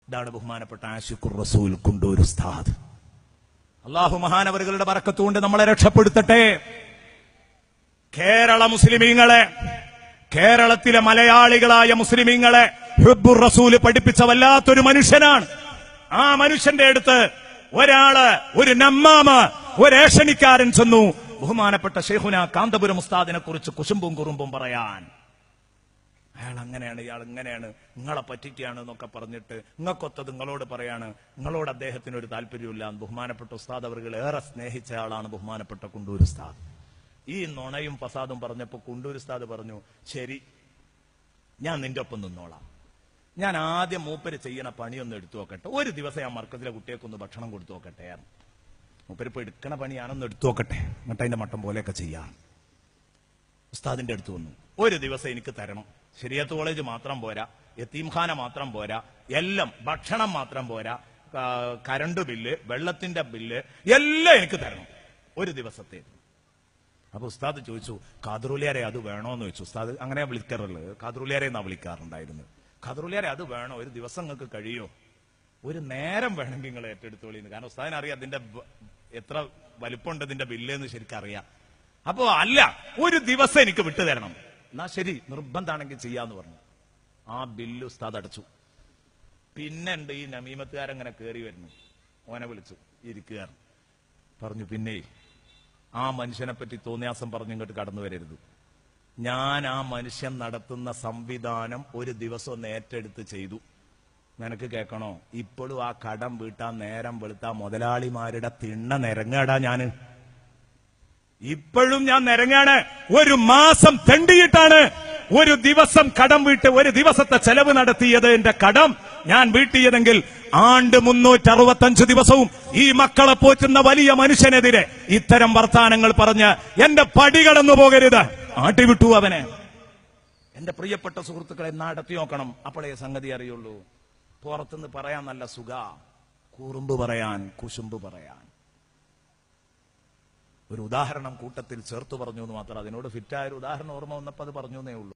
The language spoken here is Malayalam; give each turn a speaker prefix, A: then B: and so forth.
A: ഇതാണ് ബഹുമാനപ്പെട്ട ആശിഖുർ റസൂൽ കുണ്ടൂർ ഉസ്താദ്. അള്ളാഹു മഹാനവറുകളുടെ ബറക്കത്തുകൊണ്ട് നമ്മളെ രക്ഷപ്പെടുത്തട്ടെ. കേരള മുസ്ലിമീങ്ങളെ, കേരളത്തിലെ മലയാളികളായ മുസ്ലിമീങ്ങളെ ഹുബ്ബുർ റസൂല് പഠിപ്പിച്ച വല്ലാത്തൊരു മനുഷ്യനാണ്. ആ മനുഷ്യന്റെ അടുത്ത് ഒരു നമ്മാമ, ഒരു ഏഷണിക്കാരൻ ചെന്നു ബഹുമാനപ്പെട്ട ശൈഖുന കാന്തപുരം ഉസ്താദിനെ കുറിച്ച് കുശുമ്പും കുറുമ്പും പറയാൻ. അയാൾ അങ്ങനെയാണ്, ഇയാൾ ഇങ്ങനെയാണ്, നിങ്ങളെ പറ്റിക്കാണ് എന്നൊക്കെ പറഞ്ഞിട്ട് നിങ്ങൾക്കൊത്തത് നിങ്ങളോട് പറയാണ്, നിങ്ങളോട് അദ്ദേഹത്തിന് ഒരു താല്പര്യമില്ല. ബഹുമാനപ്പെട്ട ഉസ്താദ് അവர்கள் ഏറെ സ്നേഹിച്ച ആളാണ് ബഹുമാനപ്പെട്ട കുണ്ടൂർ ഉസ്താദ്. ഈ നുണയും ഫസാദും പറഞ്ഞപ്പോ കുണ്ടൂർ ഉസ്താദ് പറഞ്ഞു, ശരി, ഞാൻ നിന്റെ ഒപ്പം നിന്നോളാം. ഞാൻ ആദ്യം മൂപ്പര് ചെയ്യണ പണിയൊന്ന് എടുത്തു നോക്കട്ടെ. ഒരു ദിവസം ഞാൻ മർക്കത്തിലെ കുട്ടികൾക്കൊന്ന് ഭക്ഷണം കൊടുത്തു നോക്കട്ടെ. മൂപ്പരിപ്പോ എടുക്കണ പണി ഞാനൊന്ന് എടുത്തു നോക്കട്ടെ, എന്നിട്ട് അതിന്റെ മട്ടം പോലെയൊക്കെ ചെയ്യാം. ഉസ്താദിന്റെ അടുത്ത് വന്നു, ഒരു ദിവസം എനിക്ക് തരണം. ശരിയത്ത് കോളേജ് മാത്രം പോരാ, യതീംഖാന മാത്രം പോരാ, എല്ലാം, ഭക്ഷണം മാത്രം പോരാ, കരണ്ട് ബില്ല്, വെള്ളത്തിന്റെ ബില്ല് എല്ലാം എനിക്ക് തരണം ഒരു ദിവസത്തെ. അപ്പൊ ഉസ്താദ് ചോദിച്ചു, ഖാദറുലിയാരെ അത് വേണോന്ന് ചോദിച്ചു. ഉസ്താദ് അങ്ങനെ വിളിക്കാറുള്ളത്, ഖാദറുലിയാരെ എന്നാ വിളിക്കാറുണ്ടായിരുന്നു. ഖാദറുലിയാരെ അത് വേണോ, ഒരു ദിവസം നിങ്ങൾക്ക് കഴിയോ? ഒരു നേരം വേണമെങ്കിൽ നിങ്ങൾ ഏറ്റെടുത്തോളിന്ന്. കാരണം ഉസ്താദിന് അറിയാം അതിന്റെ എത്ര വലിപ്പമുണ്ട് ഇതിന്റെ ബില്ല് എന്ന് ശരിക്കും അറിയാം. അപ്പോ അല്ല, ഒരു ദിവസം എനിക്ക് വിട്ടുതരണം. എന്നാ ശരി, നിർബന്ധാണെങ്കിൽ ചെയ്യാന്ന് പറഞ്ഞു. ആ ബില്ല് ഉസ്താദ് അടച്ചു. പിന്നെ ഉണ്ട് ഈ നമീമത്തുകാരങ്ങനെ കയറി വരുന്നു. ഓനെ വിളിച്ചു, ഇരിക്കുകയാണ്. പറഞ്ഞു, പിന്നെ ആ മനുഷ്യനെ പറ്റി തോന്നിയാസം പറഞ്ഞ് ഇങ്ങോട്ട് കടന്നു വരരുത്. ഞാൻ ആ മനുഷ്യൻ നടത്തുന്ന സംവിധാനം ഒരു ദിവസം ഒന്ന് ഏറ്റെടുത്ത് ചെയ്തു. നിനക്ക് കേൾക്കണോ, ഇപ്പോഴും ആ കടം വീട്ടാൻ നേരം വെളുത്താ മുതലാളിമാരുടെ തിണ്ണ നിരങ്ങാടാ ഞാന്. ഇപ്പോഴും ഞാൻ നിരങ്ങാണ്. ഒരു മാസം തെണ്ടിയിട്ടാണ് ഒരു ദിവസം കടം വീട്ട്, ഒരു ദിവസത്തെ ചെലവ് നടത്തിയത്. എന്റെ കടം ഞാൻ വീട്ടിയതെങ്കിൽ ആണ്ട് 365 ദിവസവും ഈ മക്കളെ പോറ്റുന്ന വലിയ മനുഷ്യനെതിരെ ഇത്തരം വർത്താനങ്ങൾ പറഞ്ഞ് എന്റെ പടി കടന്നു പോകരുത്. ആട്ടിവിട്ടു അവനെ. എന്റെ പ്രിയപ്പെട്ട സുഹൃത്തുക്കളെ, നടത്തി നോക്കണം, അപ്പോഴേ സംഗതി അറിയുള്ളൂ. പുറത്തുനിന്ന് പറയാൻ നല്ല സുഖ, കുറുമ്പ് പറയാൻ, കുശുമ്പ് പറയാൻ. ഒരു ഉദാഹരണം കൂട്ടത്തിൽ ചേർത്ത് പറഞ്ഞു എന്ന് മാത്രം, അതിനോട് ഫിറ്റായ ഒരു ഉദാഹരണം ഓർമ്മ വന്നപ്പോൾ അത് പറഞ്ഞു എന്നേ ഉള്ളൂ.